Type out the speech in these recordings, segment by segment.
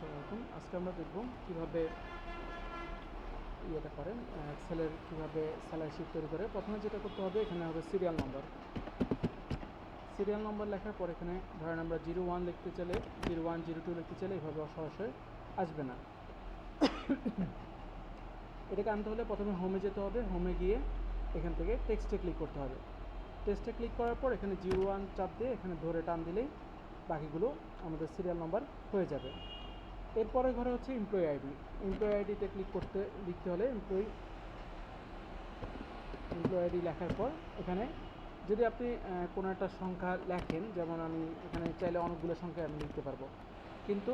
আসসালামু আলাইকুম। আজকে আমরা দেখব কীভাবে ইয়েটা করেন, এক্সেলের কীভাবে স্যালারি শিট তৈরি করে। প্রথমে যেটা করতে হবে, এখানে হবে সিরিয়াল নম্বর লেখার পর এখানে ধরেন আমরা 01 লিখতে চাইলে 01 02 লিখতে চাইলে এইভাবে সরাসরি আসবে না। এটাকে আনতে হলে প্রথমে হোমে যেতে হবে, হোমে গিয়ে এখান থেকে টেক্সটে ক্লিক করতে হবে। টেক্সটে ক্লিক করার পর এখানে 01 চাপ দিয়ে এখানে ধরে টান দিলেই বাকিগুলো আমাদের সিরিয়াল নাম্বার হয়ে যাবে। এরপরে ঘরে হচ্ছে এমপ্লয়ি আইডিতে লিখতে হলে এমপ্লয়ি আইডি লেখার পর এখানে যদি আপনি কোনো একটা সংখ্যা লেখেন, যেমন আমি এখানে চাইলে অনেকগুলো সংখ্যা আমি লিখতে পারবো, কিন্তু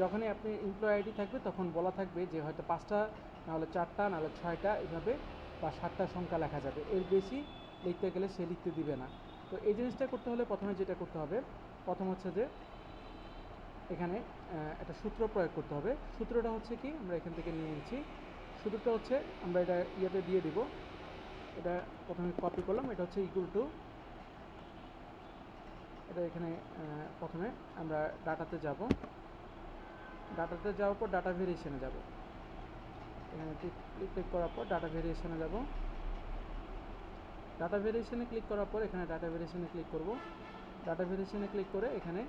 যখনই আপনি এমপ্লয়ি আইডি থাকবে তখন বলা থাকবে যে হয়তো 5টা, নাহলে 4টা, নাহলে 6টা এভাবে বা 7টা সংখ্যা লেখা যাবে। এর বেশি লিখতে গেলে সে লিখতে দিবে না। তো এই জিনিসটা করতে হলে প্রথমে যেটা করতে হবে, প্রথম হচ্ছে যে এখানে একটা সূত্র প্রয়োগ করতে হবে। সূত্রটা হচ্ছে কি, আমরা এখান থেকে নিয়ে নিচ্ছি। সূত্রটা হচ্ছে আমরা এটা ইয়েতে দিয়ে দিব। এটা প্রথমে কপি করলাম, এটা হচ্ছে ইকুয়াল টু, এটা এখানে প্রথমে আমরা ডাটাতে যাওয়ার পর ডাটা ভেরিয়েশনে যাব। এখানে ক্লিক করার পর ডাটা ভেরিয়েশনে যাব। ডাটা ভেরিয়েশনে ক্লিক করার পর এখানে ডাটা ভেরিয়েশনে ক্লিক করব। ডাটা ভেরিয়েশনে ক্লিক করে এখানে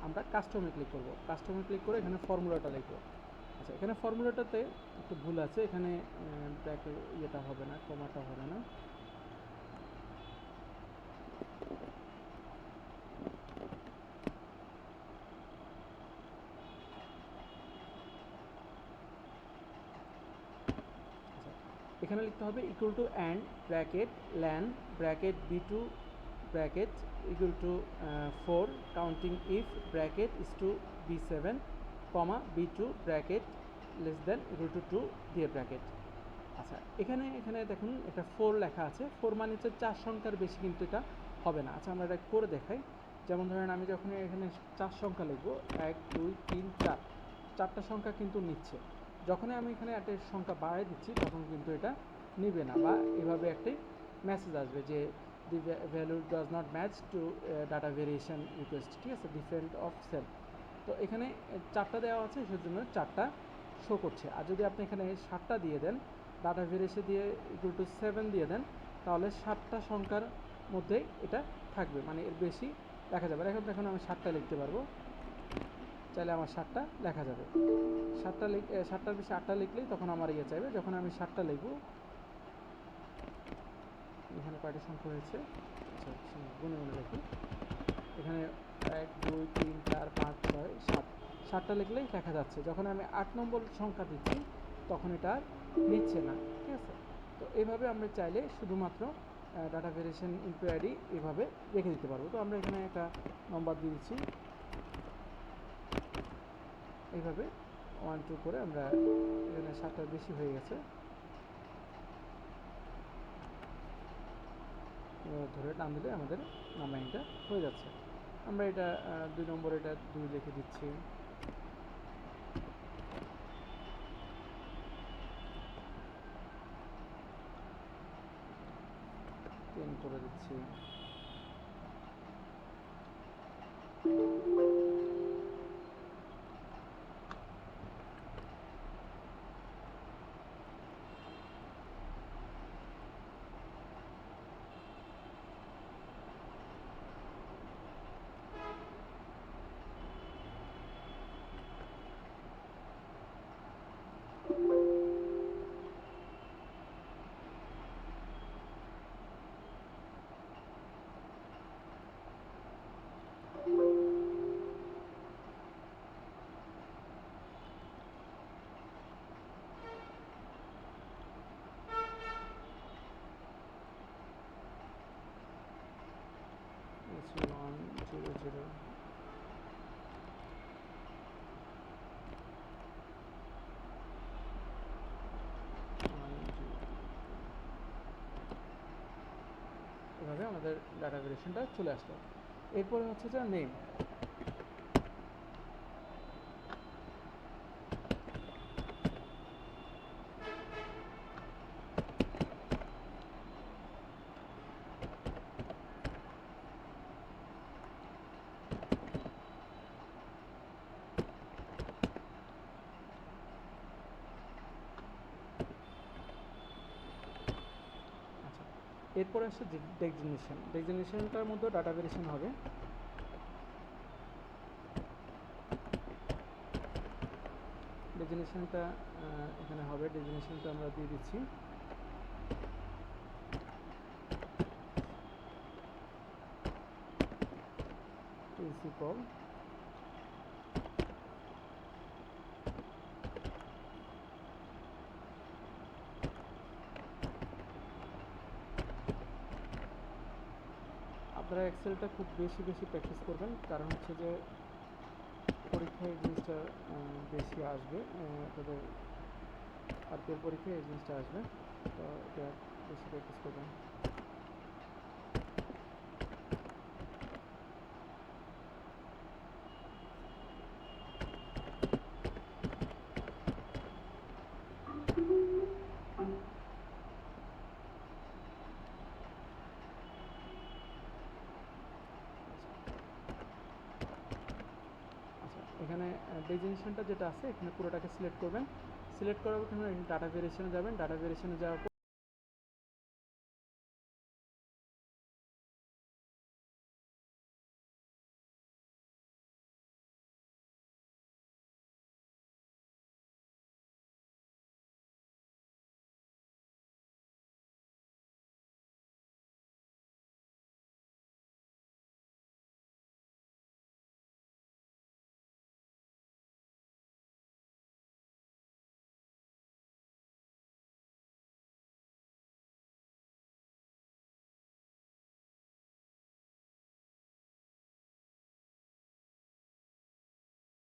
আমরা কাস্টমে ক্লিক করব। কাস্টমে ক্লিক করে এখানে ফর্মুলাটা লিখব। আচ্ছা, এখানে ফর্মুলাটাতে একটু ভুল আছে, এখানে ইয়েটা হবে না, কমাটা হবে না। এখানে লিখতে হবে equal to and bracket len bracket b2 bracket equal to 4 counting if bracket is to b7 comma b2 bracket less than equal to 2 দিয়ে ব্র্যাকেট। আচ্ছা, এখানে দেখুন একটা 4 লেখা আছে। 4 মানে হচ্ছে 4 সংখ্যার বেশি, কিন্তু এটা হবে না। আচ্ছা, আমরা এটা করে দেখাই। যেমন ধরেন আমি যখন এখানে 4 সংখ্যা লিখব, 1 2 3 4, 4টা সংখ্যা কিন্তু নিচ্ছে। যখনই আমি এখানে একটা সংখ্যা বাড়াই দিচ্ছি তখন কিন্তু এটা নিবে না, বা এভাবে একটি মেসেজ আসবে যে the value does not match to data variation request, ঠিক আছে, ডিফারেন্ট অফ সেল। তো এখানে 4টা দেওয়া আছে, সেজন্য 4টা শো করছে। আর যদি আপনি এখানে 7টা দিয়ে দেন, ডাটা ভেরিয়েশন দিয়ে ইকুয়াল টু 7 দিয়ে দেন, তাহলে 7টা সংখ্যার মধ্যে এটা থাকবে, মানে এর বেশি লেখা যাবে। এখন দেখুন আমি 7টা লিখতে পারবো, চাইলে আমার 7টা লেখা যাবে। 7টার বেশি 8টা লিখলেই তখন আমার ইয়ে চাইবে। যখন আমি 7টা লিখব, এখানে কয়টা সংখ্যা হয়েছে, আচ্ছা গুনে লিখি। এখানে 1 2 3 4 5 6 7, 7টা লিখলেই লেখা যাচ্ছে। যখন আমি 8 নম্বর সংখ্যা দিচ্ছি তখন এটা আর নিচ্ছে না, ঠিক আছে। তো এইভাবে আমরা চাইলে শুধুমাত্র ডাটা ভেরিয়েশন এমপ্লয়ি আইডি এভাবে রেখে দিতে পারবো। তো আমরা এখানে একটা নম্বর দিয়ে দিচ্ছি, এইভাবে 1 2 করে আমরা এখানে 7টার বেশি হয়ে গেছে, ধরে টান দিলে আমাদের নাম্বারিংটা হয়ে যাচ্ছে। আমরা এটা 2 নম্বর, এটা 2 লিখে দিচ্ছি। করে দিচ্ছি। It's 100. এভাবে আমাদের ডাটা ভেরিয়েশনটা চলে আসলো। এরপরে হচ্ছে যে নেম। এরপরে আসছে ডেজিগনেশন। ডেজিগনেশনটার মধ্যে ডাটা ভেরিয়েশন হবে। ডেজিগনেশনটা এখানে হবে, ডেজিগনেশনটা আমরা দিয়ে দিচ্ছি প্রিন্সিপাল। আপনারা এক্সেলটা খুব বেশি প্র্যাকটিস করবেন, কারণ হচ্ছে যে পরীক্ষায় এই জিনিসটা বেশি আসবে, তাদের আজকের পরীক্ষায় এই জিনিসটা আসবে, তো এটা বেশি প্র্যাকটিস করবেন। এখানে ডেজিগনেশনটা যেটা আছে এখানে পুরোটাকে সিলেক্ট করবেন। সিলেক্ট করার পর এখানে ডাটা ভেরিয়েশনে যাবেন। ডাটা ভেরিয়েশনে যাওয়ার পর